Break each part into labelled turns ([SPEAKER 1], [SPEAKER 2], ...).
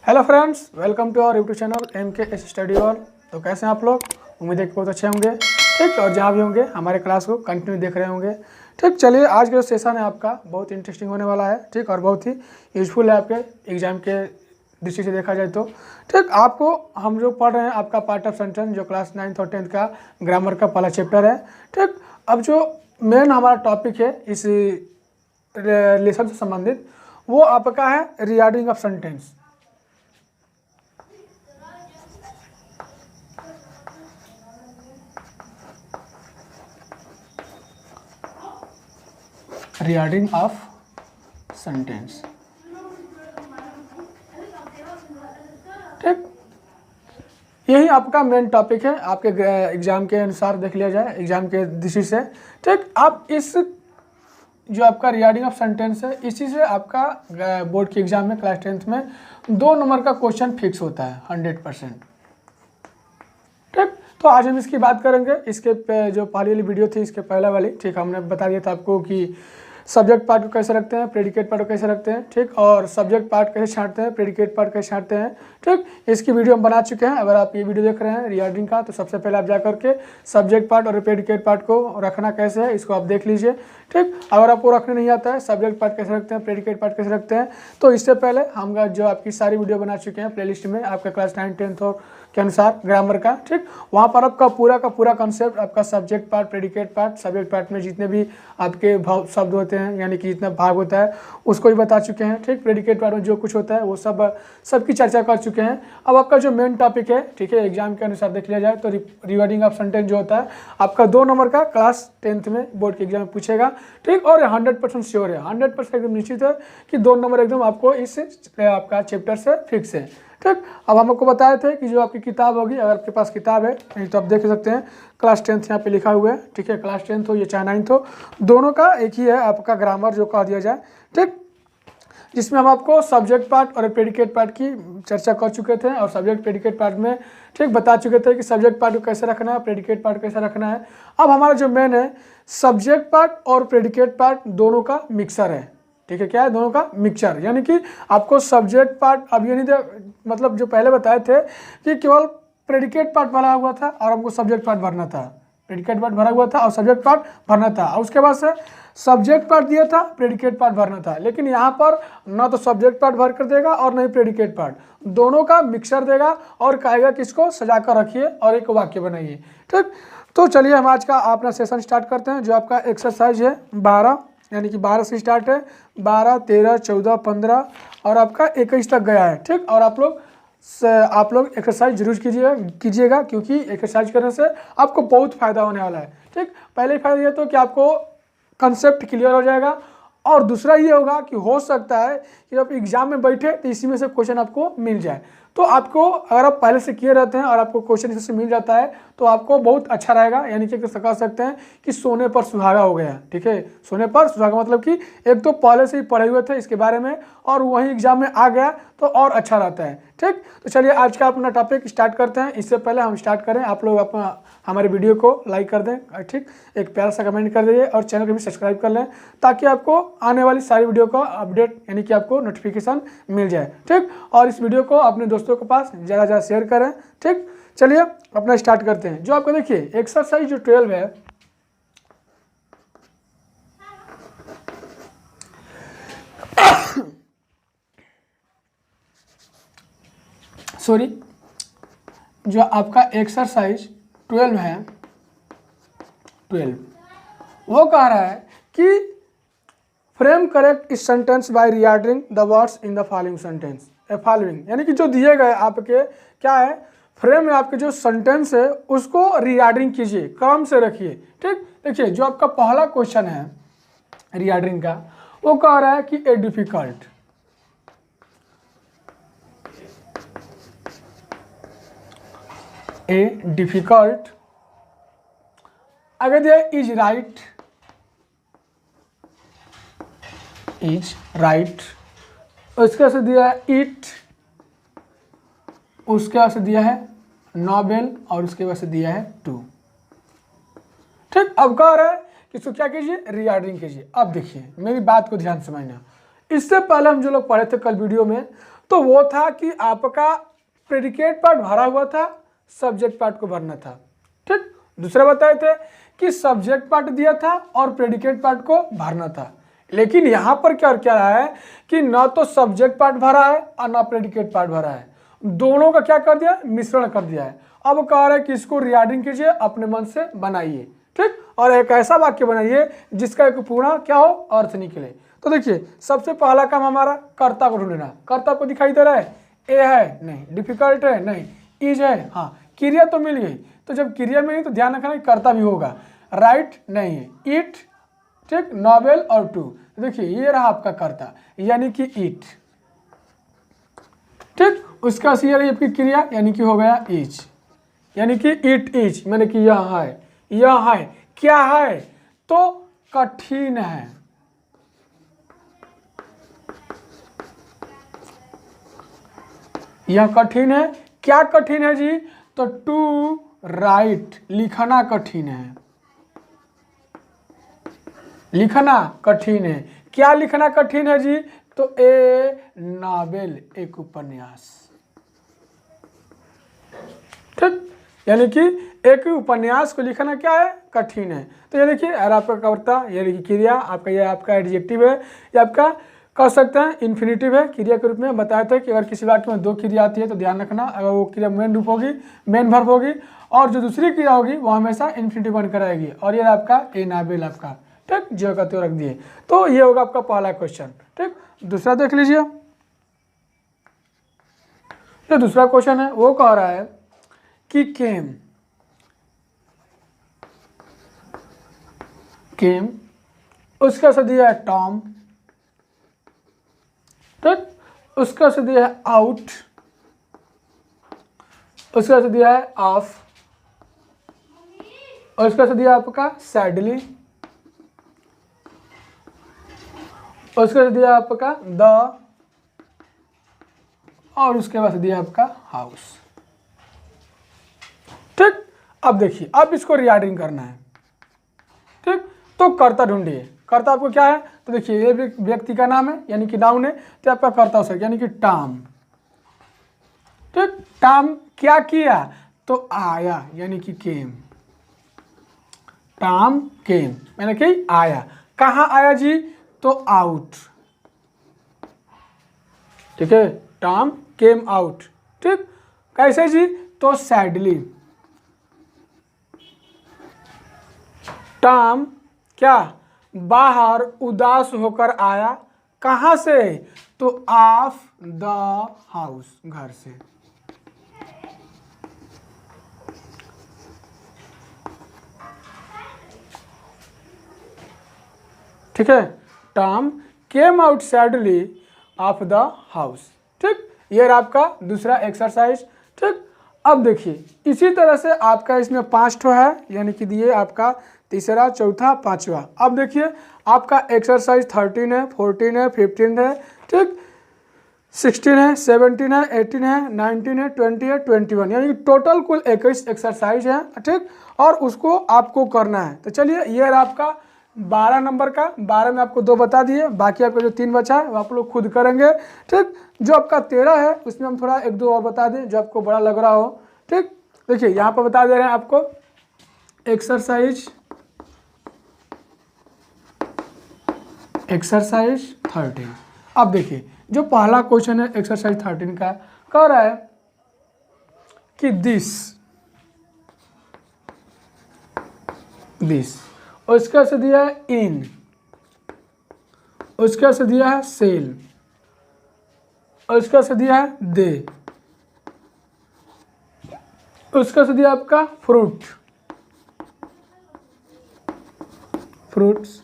[SPEAKER 1] Hello friends, welcome to our YouTube channel MKS study hall. तो कैसे हैं आप लोग? उम्मीद है कि बहुत अच्छे होंगे। ठीक, और जहाँ भी होंगे हमारे क्लास को कंटिन्यू देख रहे होंगे। ठीक, चलिए आज का जो सेशन है आपका बहुत इंटरेस्टिंग होने वाला है। ठीक, और बहुत ही यूजफुल है आपके एग्जाम के दृष्टि से देखा जाए तो। ठीक, आपको हम जो पढ़ रहे हैं आपका पार्ट ऑफ सेंटेंस जो क्लास 9th और 10th का ग्रामर का पहला चैप्टर है। ठीक, अब जो मेन हमारा टॉपिक है इस रिलेशन से संबंधित वो आपका है regarding of sentence. Regarding of sentence. ठीक, यही आपका मेन टॉपिक है आपके एग्जाम के अनुसार देख लिया जाए, एग्जाम के दृष्टि से। ठीक, आप इस जो आपका रिगार्डिंग ऑफ सेंटेंस है इसी से आपका बोर्ड के एग्जाम में क्लास 10th में 2 नंबर का क्वेश्चन फिक्स होता है 100%। ठीक, तो आज हम इसकी बात करेंगे। इसके जो पहली वाली वीडियो थी इसके पहले वाली, ठीक, हमने बता दिया था आपको कि सब्जेक्ट पार्ट को कैसे रखते हैं, प्रेडिकेट पार्ट को कैसे रखते हैं। ठीक, और सब्जेक्ट पार्ट कैसे छांटते हैं, प्रेडिकेट पार्ट कैसे छांटते हैं। ठीक, इसकी वीडियो हम बना चुके हैं। अगर आप ये वीडियो देख रहे हैं रिगार्डिंग का तो सबसे पहले आप जा करके सब्जेक्ट पार्ट और प्रेडिकेट पार्ट को रखना कैसे है इसको आप देख लीजिए। ठीक, अगर आपको रखने नहीं आता है सब्जेक्ट पार्ट कैसे रखते हैं, प्रेडिकेट पार्ट कैसे रखते हैं, तो इससे पहले हम जो आपकी सारी वीडियो बना चुके हैं प्लेलिस्ट में आपका क्लास 9, 10th और के अनुसार ग्रामर का। ठीक, वहाँ पर आपका पूरा का पूरा कॉन्सेप्ट आपका subject part, predicate part, subject part में जितने भी आपके भाव शब्द होते हैं यानी कि जितना भाग होता है उसको भी बता चुके हैं। ठीक, प्रेडिकेट पार्ट में जो कुछ होता है वो सबकी चर्चा कर चुके हैं। अब आपका जो मेन टॉपिक है, ठीक है, एग्जाम के अनुसार देख लिया जाए तो रिगार्डिंग ऑफ सेंटेंस जो होता है आपका 2 नंबर का क्लास 10th में बोर्ड के एग्जाम में पूछेगा। ठीक, और 100% श्योर है, 100% एकदम निश्चित है कि 2 नंबर एकदम आपको इस आपका चैप्टर से फिक्स है। ठीक, अब हम आपको बताए थे कि जो आपकी किताब होगी, अगर आपके पास किताब है नहीं तो आप देख सकते हैं क्लास 10th यहाँ पे लिखा हुआ है। ठीक है, क्लास 10th हो या चाहे 9th हो, दोनों का एक ही है आपका ग्रामर जो कह दिया जाए। ठीक, जिसमें हम आपको सब्जेक्ट पार्ट और प्रेडिकेट पार्ट की चर्चा कर चुके थे और सब्जेक्ट प्रेडिकेट पार्ट में ठीक बता चुके थे कि सब्जेक्ट पार्ट को कैसे रखना है, प्रेडिकेट पार्ट कैसे रखना है। अब हमारा जो मेन है सब्जेक्ट पार्ट और प्रेडिकेट पार्ट दोनों का मिक्सर है। ठीक है, क्या है? दोनों का मिक्सचर, यानी कि आपको सब्जेक्ट पार्ट अब ये नहीं मतलब जो पहले बताए थे कि केवल प्रेडिकेट पार्ट भरा हुआ था और हमको सब्जेक्ट पार्ट भरना था, प्रेडिकेट पार्ट भरा हुआ था और सब्जेक्ट पार्ट भरना था, और उसके बाद से सब्जेक्ट पार्ट दिया था, प्रेडिकेट पार्ट भरना था। लेकिन यहाँ पर ना तो सब्जेक्ट पार्ट भर कर देगा और ना ही प्रेडिकेट पार्ट, दोनों का मिक्सर देगा और कहेगा कि इसको सजा कर रखिए और एक वाक्य बनाइए। ठीक, तो चलिए हम आज का अपना सेशन स्टार्ट करते हैं। जो आपका एक्सरसाइज है 12 यानी कि 12 से स्टार्ट है, 12, 13, 14, 15 और आपका 21 तक गया है। ठीक, और आप लोग एक्सरसाइज जरूर कीजिएगा क्योंकि एक्सरसाइज करने से आपको बहुत फायदा होने वाला है। ठीक, पहले फायदा ये तो कि आपको कंसेप्ट क्लियर हो जाएगा, और दूसरा ये होगा कि हो सकता है कि आप एग्जाम में बैठे तो इसी में से क्वेश्चन आपको मिल जाए। तो आपको अगर आप पहले से किए रहते हैं और आपको क्वेश्चन इससे मिल जाता है तो आपको बहुत अच्छा रहेगा, यानी कि कह सकते हैं कि सोने पर सुहागा हो गया। ठीक है, सोने पर सुहागा मतलब कि एक तो पहले से ही पढ़े हुए थे इसके बारे में और वहीं एग्जाम में आ गया तो और अच्छा रहता है। ठीक, तो चलिए आज का अपना टॉपिक स्टार्ट करते हैं। इससे पहले हम स्टार्ट करें, आप लोग अपना हमारे वीडियो को लाइक कर दें। ठीक, एक प्यारा सा कमेंट कर दीजिए और चैनल को भी सब्सक्राइब कर लें ताकि आपको आने वाली सारी वीडियो का अपडेट यानी कि आपको नोटिफिकेशन मिल जाए। ठीक, और इस वीडियो को अपने दोस्तों के पास ज़्यादा शेयर करें। ठीक, चलिए अपना स्टार्ट करते हैं। जो आपको देखिए एक्सरसाइज जो 12 है सॉरी, जो आपका एक्सरसाइज 12 है 12 वो कह रहा है कि frame correct sentence by regarding the words in the following sentence following, यानी कि जो दिए गए आपके क्या है फ्रेम में आपके जो सेंटेंस है उसको रिगार्डिंग कीजिए, क्रम से रखिए। ठीक, देखिए जो आपका पहला क्वेश्चन है रिगार्डिंग का वो कह रहा है कि ए डिफिकल्ट, ए डिफिकल्ट, अगर दिया इज राइट, इज राइट, उसके से दिया है इट, उसके बाद से दिया है नॉवेल और उसके बाद से दिया है टू। ठीक, अब कह रहा है कि इसको क्या कीजिए रिगार्डिंग कीजिए। अब देखिए मेरी बात को ध्यान से समझना, इससे पहले हम जो लोग पढ़े थे कल वीडियो में तो वो था कि आपका प्रेडिकेट पार्ट भरा हुआ था, सब्जेक्ट पार्ट को भरना था। ठीक, दूसरा बताए थे कि सब्जेक्ट पार्ट दिया था और प्रेडिकेट पार्ट को भरना था। लेकिन यहाँ पर क्या क्या रहा है कि ना तो सब्जेक्ट पार्ट भरा है और ना प्रेडिकेट पार्ट भरा है, दोनों का क्या कर दिया, मिश्रण कर दिया है। अब कह रहा है कि इसको रीआर्डिंग कीजिए, अपने मन से बनाइए। ठीक, और एक ऐसा वाक्य बनाइए जिसका एक पूरा क्या हो, अर्थ निकले। तो देखिए सबसे पहला काम हमारा कर्ता को ढूंढना। कर्ता को दिखाई दे रहा है, ए है नहीं, डिफिकल्ट है नहीं, इज है हाँ, क्रिया तो मिल गई। तो जब क्रिया मिली तो ध्यान रखना कर्ता भी होगा। राइट नहीं है, ईट, ठीक, नॉवेल और टू। देखिए ये रहा आपका कर्ता यानी कि ईट। ठीक, उसका सी रही आपकी क्रिया यानी कि हो गया इज, यानी कि इट इज, मैंने कि यह है, यह है क्या है, तो कठिन है। यह कठिन है, क्या कठिन है जी, तो टू राइट, लिखना कठिन है, लिखना कठिन है। क्या लिखना कठिन है जी, तो ए नॉवेल, एक उपन्यास। ठीक, यानी कि एक उपन्यास को लिखना क्या है, कठिन है। तो ये देखिए और आपका कर्ता यानी कि क्रिया आपका, ये आपका एडजेक्टिव है, ये आपका कह सकते हैं इन्फिनिटिव है। क्रिया के रूप में बताया था कि अगर किसी वाक्य में दो क्रिया आती है तो ध्यान रखना, अगर वो क्रिया मेन रूप होगी, मेन वर्ब होगी, और जो दूसरी क्रिया होगी वो हमेशा इन्फिनिटिव बनकर आएगी। और ये आपका ए नॉवेल आपका, ठीक, जो कहते हो रख दिए। तो ये होगा आपका पहला क्वेश्चन। ठीक, दूसरा देख लीजिए। जो दूसरा क्वेश्चन है वो कह रहा है कि केम, केम, उसका से दिया है टॉम, ठीक, उसका से दिया है आउट, उसका से दिया है ऑफ, और उसका से दिया आपका सैडली, उसका से दिया आपका द, और उसके बाद दिया आपका हाउस। ठीक, अब देखिए अब इसको रीआर्डिंग करना है। ठीक, तो कर्ता ढूंढिए। कर्ता आपको क्या है, तो देखिए ये व्यक्ति का नाम है यानी कि नाउन है, तो आपका कर्ता हो सकता यानी कि टॉम। ठीक, टॉम क्या किया, तो आया यानी कि केम, टॉम केम यानी कि आया। कहाँ आया जी, तो आउट। ठीक है, टॉम केम आउट। ठीक, कैसे जी, तो सैडली। टॉम क्या, बाहर उदास होकर आया, कहाँ से, तो ऑफ द हाउस, घर से। ठीक है, Tom came out sadly of the house. ठीक, ये आपका दूसरा एक्सरसाइज। ठीक, अब देखिए इसी तरह से आपका इसमें 5 ठो है, यानी कि दिए आपका तीसरा, चौथा, पांचवा। अब देखिए आपका एक्सरसाइज 13 है, 14 है, 15 है, ठीक, 16 है, 17 है, 18 है, 19 है, 20 है, 21, यानी कि टोटल कुल 21 एक्सरसाइज है। ठीक, और उसको आपको करना है। तो चलिए ये रहा आपका 12 नंबर का, 12 में आपको 2 बता दिए, बाकी आपका जो 3 बचा है वो आप लोग खुद करेंगे। ठीक, जो आपका 13 है उसमें हम थोड़ा 1-2 और बता दें जो आपको बड़ा लग रहा हो। ठीक, देखिए यहाँ पर बता दे रहे हैं आपको एक्सरसाइज 13। अब देखिए जो पहला क्वेश्चन है एक्सरसाइज 13 का, कह रहा है कि दिस, उसका से दिया है इन, उसका से दिया है सेल, उसका से दिया है दे, उसका से दिया आपका फ्रूट, फ्रूट्स।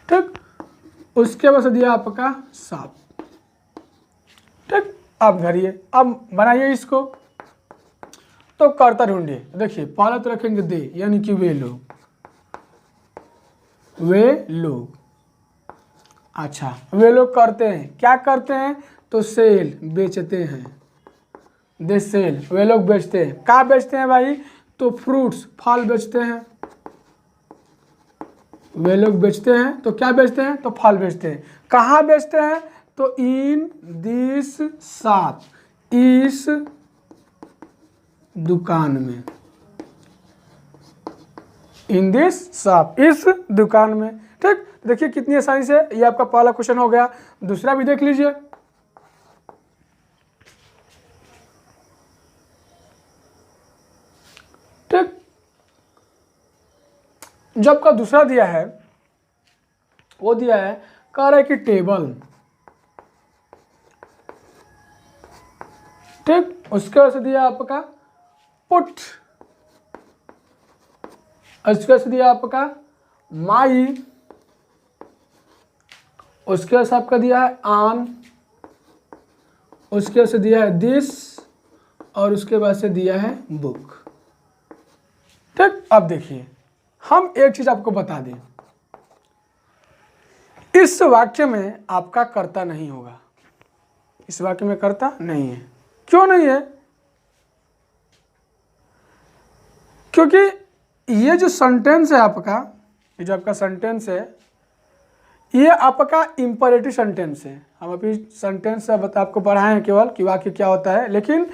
[SPEAKER 1] ठीक, उसके बाद से दिया आपका सांप। ठीक, अब धरिए, अब बनाइए इसको। तो कर्ता ढूंढिए। देखिए पहले तो रखेंगे दे यानी कि वे लोग, वे लोग। अच्छा, वे लोग करते हैं, क्या करते हैं, तो सेल, बेचते हैं, दे सेल, वे लोग बेचते हैं। क्या बेचते हैं भाई, तो फ्रूट्स, फल बेचते हैं। वे लोग बेचते हैं तो क्या बेचते हैं, तो फल बेचते हैं। कहाँ बेचते हैं, तो इन दिस शॉप, इस दुकान में, इन दिस शॉप, इस दुकान में। ठीक, देखिए कितनी आसानी से ये आपका पहला क्वेश्चन हो गया। दूसरा भी देख लीजिए। ठीक, जो आपका दूसरा दिया है वो दिया है, कह रहा है कि टेबल। ठीक, उसके वजह से दिया आपका पुट, उसके वजह से दिया आपका माई, उसके वजह से आपका दिया है ऑन, उसके वजह से दिया है दिस, और उसके बाद से दिया है बुक। ठीक, अब देखिए हम एक चीज आपको बता दें, इस वाक्य में आपका कर्ता नहीं होगा, इस वाक्य में कर्ता नहीं है। क्यों नहीं है? क्योंकि ये जो सेंटेंस है आपका, ये जो आपका सेंटेंस है, ये आपका इंपरेटिव सेंटेंस है। हम अभी सेंटेंस आपको पढ़ाए हैं केवल कि वाक्य क्या होता है, लेकिन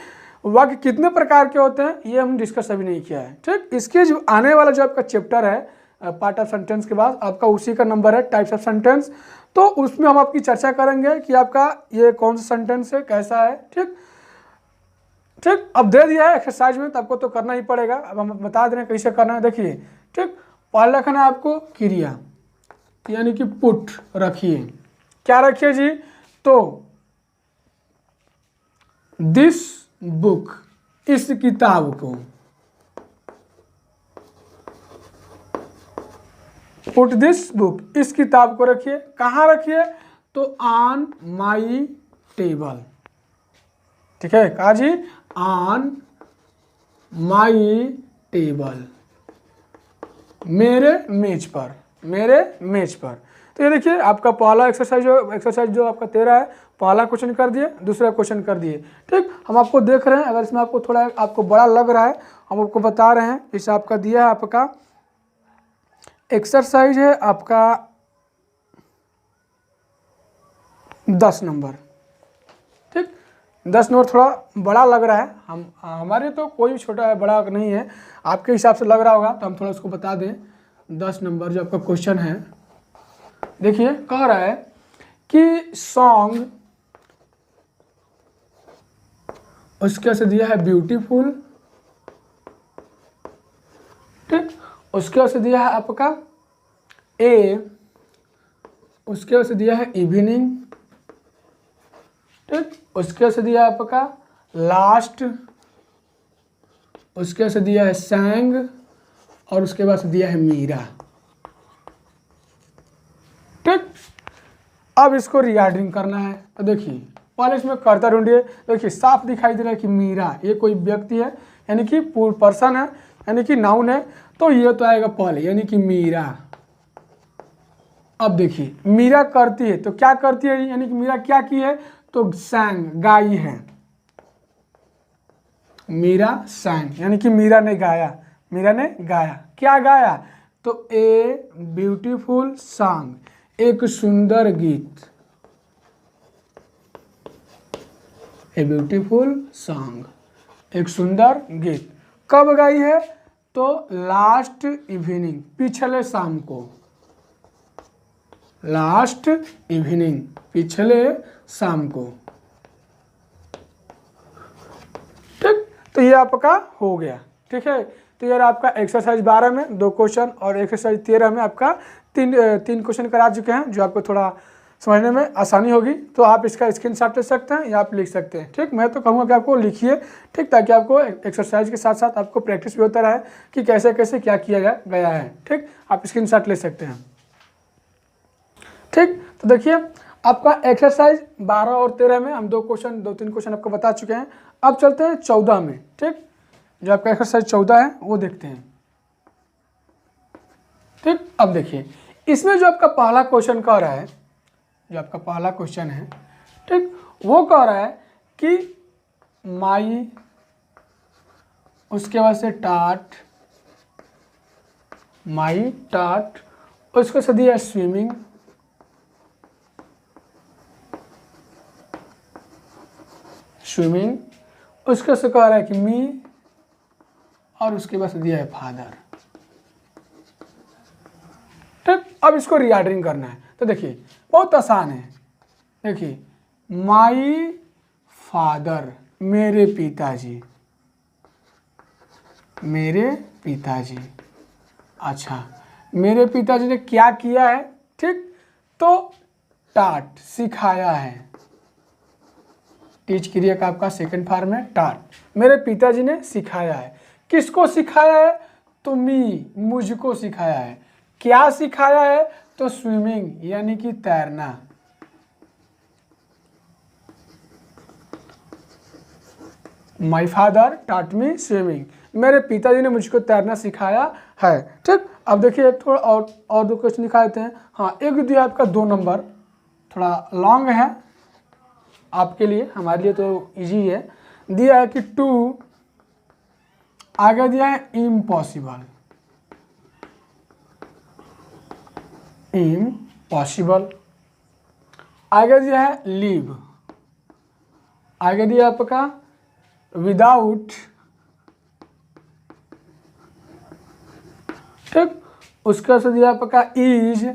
[SPEAKER 1] वाक्य कितने प्रकार के होते हैं ये हम डिस्कस अभी नहीं किया है। ठीक, इसके जो आने वाला जो आपका चैप्टर है पार्ट ऑफ सेंटेंस के बाद आपका उसी का नंबर है टाइप्स ऑफ सेंटेंस, तो उसमें हम आपकी चर्चा करेंगे कि आपका ये कौन सा सेंटेंस है, कैसा है। ठीक ठीक, अब दे दिया है एक्सरसाइज में तो आपको तो करना ही पड़ेगा। अब हम बता दे रहे हैं कैसे करना है, देखिए। ठीक, पहले लिखना है आपको क्रिया, यानी कि पुट रखिए। क्या रखिए जी? तो दिस बुक, इस किताब को, पुट दिस बुक, इस किताब को रखिए। कहाँ रखिए? तो ऑन माई टेबल। ठीक है, कहा जी? ऑन माई टेबल, मेरे मेज पर, मेरे मेज पर। तो ये देखिए आपका पहला एक्सरसाइज जो आपका 13 है, पहला क्वेश्चन कर दिए, दूसरा क्वेश्चन कर दिए। ठीक, हम आपको देख रहे हैं, अगर इसमें आपको थोड़ा आपको बड़ा लग रहा है हम आपको बता रहे हैं। इसे आपका दिया है, आपका एक्सरसाइज है आपका 10 नंबर। ठीक, 10 नंबर थोड़ा बड़ा लग रहा है, हमारे तो कोई छोटा है बड़ा नहीं है, आपके हिसाब से लग रहा होगा तो हम थोड़ा उसको बता दें। 10 नंबर जो आपका क्वेश्चन है, देखिए कह रहा है कि सॉन्ग, उसके से दिया है ब्यूटीफुल। ठीक, उसके से दिया है आपका ए, उसके से दिया है इवनिंग। ठीक, उसके से दिया है आपका लास्ट, उसके से दिया है सैंग, और उसके बाद से दिया है मीरा। ठीक, अब इसको रिगार्डिंग करना है। तो देखिए पहले इसमें कर्ता ढूंढिए। देखिए साफ दिखाई दे रहा है कि मीरा, ये कोई व्यक्ति है, यानी कि पर्सन है, यानी कि नाउन है, तो ये तो आएगा पहले, यानी कि मीरा। अब देखिए मीरा करती है, तो क्या करती है, यानी कि मीरा क्या की है? तो सैंग, गाई है। मीरा सैंग, यानी कि मीरा ने गाया, मीरा ने गाया। क्या गाया? तो ए ब्यूटीफुल सॉन्ग, एक सुंदर गीत, ए ब्यूटीफुल सॉन्ग, एक सुंदर गीत। कब गाई है? तो लास्ट इवनिंग, पिछले शाम को, लास्ट इवनिंग, पिछले शाम को। ठीक, तो ये आपका हो गया। ठीक है, तो ये आपका एक्सरसाइज 12 में 2 क्वेश्चन और एक्सरसाइज 13 में आपका तीन क्वेश्चन करा चुके हैं, जो आपको थोड़ा समझने में आसानी होगी। तो आप इसका स्क्रीनशॉट ले सकते हैं या आप लिख सकते हैं। ठीक, मैं तो कहूँगा कि आपको लिखिए। ठीक, ताकि आपको एक्सरसाइज के साथ साथ आपको प्रैक्टिस भी होता रहे कि कैसे कैसे क्या किया गया है। ठीक, आप स्क्रीनशॉट ले सकते हैं। ठीक, तो देखिए आपका एक्सरसाइज 12 और 13 में हम 2-3 क्वेश्चन आपको बता चुके हैं। अब चलते हैं 14 में। ठीक, जो आपका एक्सरसाइज 14 है वो देखते हैं। ठीक, अब देखिए इसमें जो आपका पहला क्वेश्चन कह रहा है, जो आपका पहला क्वेश्चन है, ठीक, वो कह रहा है कि माई, उसके बाद से टाट, माई टाट, उसके से दिया स्विमिंग, स्विमिंग, उसके से कह रहा है कि मी, और उसके बाद दिया है फादर। ठीक, अब इसको रीऑर्डरिंग करना है। तो देखिए बहुत आसान है। देखिए माई फादर, मेरे पिताजी, मेरे पिताजी। अच्छा, मेरे पिताजी ने क्या किया है? ठीक, तो टाट, सिखाया है। टीच क्रिया का आपका सेकंड फॉर्म है टाट। मेरे पिताजी ने सिखाया है। किसको सिखाया है? तो मी, मुझको सिखाया है। क्या सिखाया है? तो स्विमिंग यानी कि तैरना। माई फादर टाट मी स्विमिंग, मेरे पिताजी ने मुझको तैरना सिखाया है। ठीक, अब देखिए थोड़ा और दो क्वेश्चन दिखा देते हैं। हाँ, एक दिया आपका 2 नंबर, थोड़ा लॉन्ग है आपके लिए, हमारे लिए तो इजी है। दिया है कि टू, आगे दिया है इम्पॉसिबल, इम्पॉसिबल। आगे दिया है लीव, आगे दिया आपका विदाउट। ठीक, उसके से दिया आपका इज,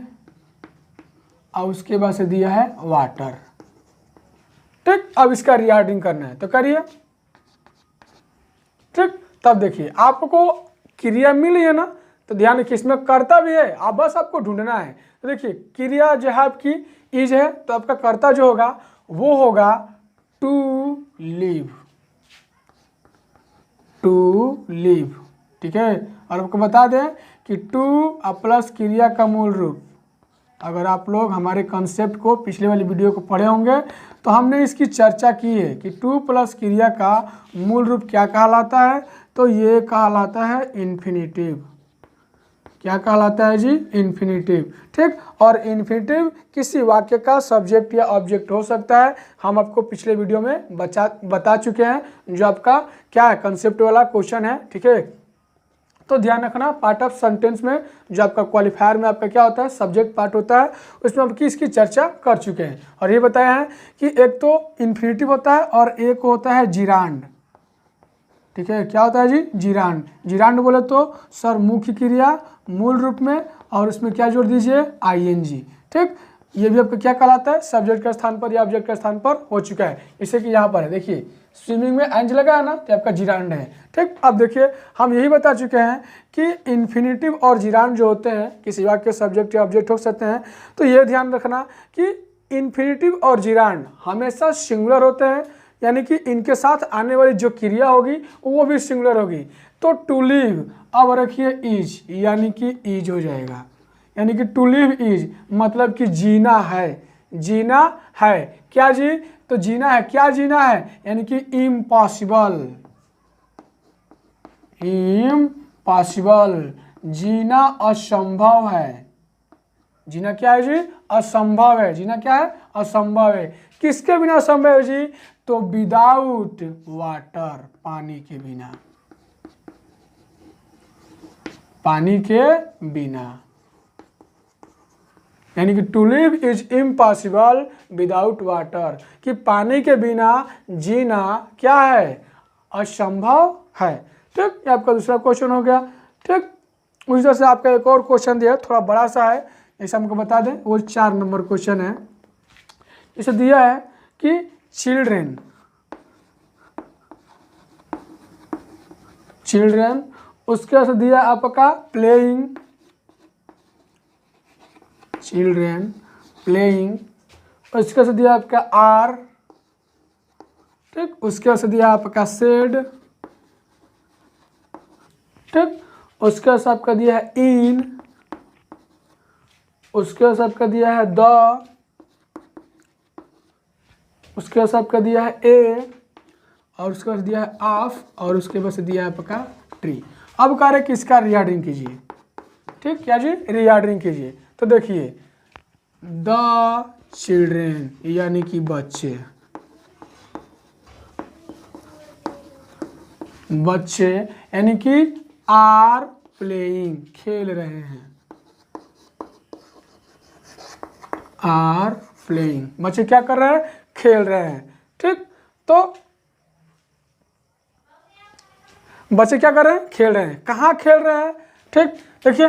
[SPEAKER 1] और उसके बाद से दिया है वाटर। ठीक, अब इसका रीऑर्डरिंग करना है तो करिए। ठीक, तब देखिए आपको क्रिया मिली है ना, तो ध्यान रखिए इसमें कर्ता भी है, आप बस आपको ढूंढना है। तो देखिए क्रिया जो है आपकी इज है, तो आपका कर्ता जो होगा वो होगा टू लीव, टू लीव। ठीक है, और आपको बता दें कि टू प्लस क्रिया का मूल रूप, अगर आप लोग हमारे कंसेप्ट को पिछले वाली वीडियो को पढ़े होंगे तो हमने इसकी चर्चा की है कि टू प्लस क्रिया का मूल रूप क्या कहलाता है। तो ये कहलाता है इन्फिनिटिव। क्या कहलाता है जी? इन्फिनिटिव। ठीक, और इन्फिनिटिव किसी वाक्य का सब्जेक्ट या ऑब्जेक्ट हो सकता है। हम आपको पिछले वीडियो में बता चुके हैं, जो आपका क्या है कंसेप्ट वाला क्वेश्चन है। ठीक है, तो ध्यान रखना पार्ट ऑफ सेंटेंस में जो आपका क्वालिफायर में आपका क्या होता है, सब्जेक्ट पार्ट होता है, उसमें हम इसकी चर्चा कर चुके हैं। और ये बताया है कि एक तो इन्फिनिटिव होता है और एक होता है जिरांड। ठीक है, क्या होता है जी? जिरांड। जिरांड बोले तो सर मुख्य क्रिया मूल रूप में, और उसमें क्या जोड़ दीजिए? आईएनजी। ठीक, ये भी आपका क्या कहलाता है? सब्जेक्ट के स्थान पर या ऑब्जेक्ट के स्थान पर हो चुका है। जैसे कि यहाँ पर है, देखिए स्विमिंग में एंज लगा है ना, तो आपका जिरांड है। ठीक, अब देखिए हम यही बता चुके हैं कि इन्फिनिटिव और जिरांड जो होते हैं किसी वाक्य के सब्जेक्ट या ऑब्जेक्ट हो सकते हैं। तो ये ध्यान रखना कि इन्फिनिटिव और जिरांड हमेशा सिंगुलर होते हैं, यानी कि इनके साथ आने वाली जो क्रिया होगी वो भी सिंगुलर होगी। तो टू लिव, अब रखिए इज, यानी कि इज हो जाएगा, यानी कि टू लिव इज मतलब कि जीना है, जीना है। क्या जी? तो जीना है। क्या जीना है? यानी कि इम्पॉसिबल, इम्पॉसिबल, जीना असंभव है। जीना क्या है जी? असंभव है। जीना क्या है? असंभव है। किसके बिना असंभव है जी? तो विदाउट वाटर, पानी के बिना, पानी के बिना। यानी कि to live is impossible without water, कि पानी के बिना जीना क्या है? असंभव है। ठीक, ये आपका दूसरा क्वेश्चन हो गया। ठीक, उसी तरह से आपका एक और क्वेश्चन दिया, थोड़ा बड़ा सा है, ऐसा हमको बता दें, वो 4 नंबर क्वेश्चन है। इसे दिया है कि चिल्ड्रेन, चिल्ड्रेन, उसके बाद दिया आपका प्लेइंग, चिल्ड्रेन प्लेइंग, उसके बाद दिया आपका आर। ठीक, उसके बाद दिया आपका सेड। ठीक, उसके बाद आपका दिया है इन, उसके बाद आपका दिया है द, उसके बाद आपका दिया है ए, और उसके बाद दिया है ऑफ, और उसके बाद दिया है आपका ट्री। अब कह रहे कि इसका रीऑर्डरिंग कीजिए। ठीक, क्या जी? रीऑर्डरिंग कीजिए। तो देखिए द चिल्ड्रेन यानी कि बच्चे, बच्चे यानी कि आर प्लेइंग, खेल रहे हैं, आर प्लेइंग, बच्चे क्या कर रहे हैं? खेल रहे हैं। ठीक, तो बच्चे क्या कर रहे हैं, खेल रहे हैं। कहाँ खेल रहे हैं, ठीक, देखिए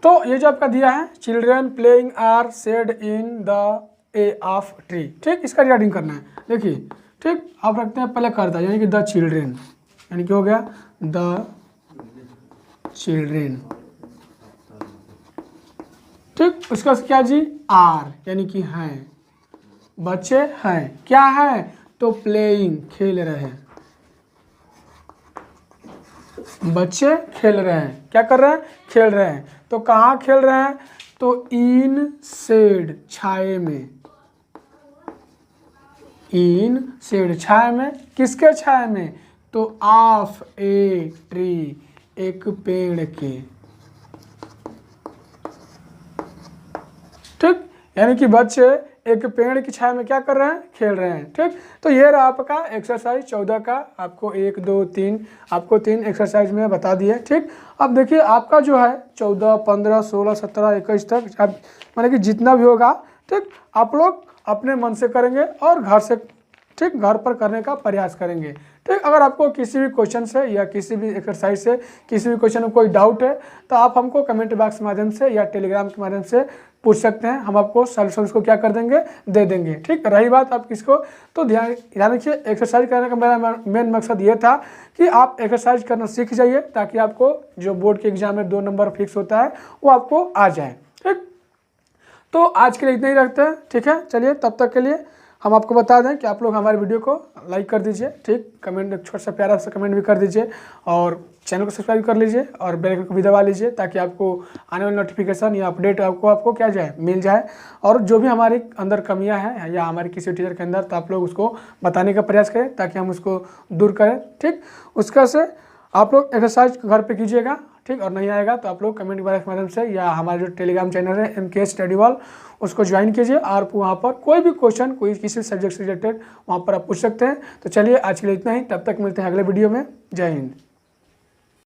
[SPEAKER 1] तो ये जो आपका दिया है children playing are sad in the a of tree, ठीक, इसका रीडिंग करना है। देखिए ठीक, आप रखते हैं पहले करता यानी कि द चिल्ड्रेन, यानी कि हो गया द चिल्ड्रेन, ठीक, उसका क्या जी, आर यानी कि हैं, बच्चे हैं, क्या है तो प्लेइंग, खेल रहे हैं, बच्चे खेल रहे हैं, क्या कर रहे हैं, खेल रहे हैं। तो कहाँ खेल रहे हैं, तो इन शेड, छाए में, इन शेड, छाए में, किसके छाए में, तो ऑफ ए ट्री, एक पेड़ के, ठीक, यानी कि बच्चे एक पेड़ की छाया में क्या कर रहे हैं, खेल रहे हैं, ठीक। तो ये रहा आपका एक्सरसाइज 14 का, आपको 1 2 3 आपको 3 एक्सरसाइज में बता दिए, ठीक। अब देखिए आपका जो है 14 15 16 17 21 तक आप माने कि जितना भी होगा, ठीक, आप लोग अपने मन से करेंगे और घर से, ठीक, घर पर करने का प्रयास करेंगे, ठीक। अगर आपको किसी भी क्वेश्चन से या किसी भी एक्सरसाइज से किसी भी क्वेश्चन में कोई डाउट है तो आप हमको कमेंट बॉक्स के माध्यम से या टेलीग्राम के माध्यम से पूछ सकते हैं, हम आपको सॉल्यूशन उसको क्या कर देंगे, दे देंगे, ठीक। रही बात आप किसको, तो ध्यान रखिए एक्सरसाइज करने का मेरा मेन मकसद ये था कि आप एक्सरसाइज करना सीख जाइए ताकि आपको जो बोर्ड के एग्जाम में 2 नंबर फिक्स होता है वो आपको आ जाए, ठीक। तो आज के लिए इतना ही रखते हैं, ठीक है। चलिए तब तक के लिए हम आपको बता दें कि आप लोग हमारे वीडियो को लाइक कर दीजिए, ठीक, कमेंट एक छोटा सा प्यारा सा कमेंट भी कर दीजिए और चैनल को सब्सक्राइब कर लीजिए और बेल आइकन को भी दबा लीजिए ताकि आपको आने वाली नोटिफिकेशन या अपडेट आपको क्या जाए, मिल जाए। और जो भी हमारे अंदर कमियां हैं या हमारे किसी टीचर के अंदर, तो आप लोग उसको बताने का प्रयास करें ताकि हम उसको दूर करें, ठीक। उसका से आप लोग एक्सरसाइज घर पे कीजिएगा, ठीक, और नहीं आएगा तो आप लोग कमेंट बॉक्स के माध्यम से या हमारे जो टेलीग्राम चैनल है MK स्टडी वॉल उसको ज्वाइन कीजिए और वहाँ पर कोई भी क्वेश्चन कोई किसी सब्जेक्ट से रिलेटेड वहाँ पर आप पूछ सकते हैं। तो चलिए आज के लिए इतना ही, तब तक मिलते हैं अगले वीडियो में। जय हिंद।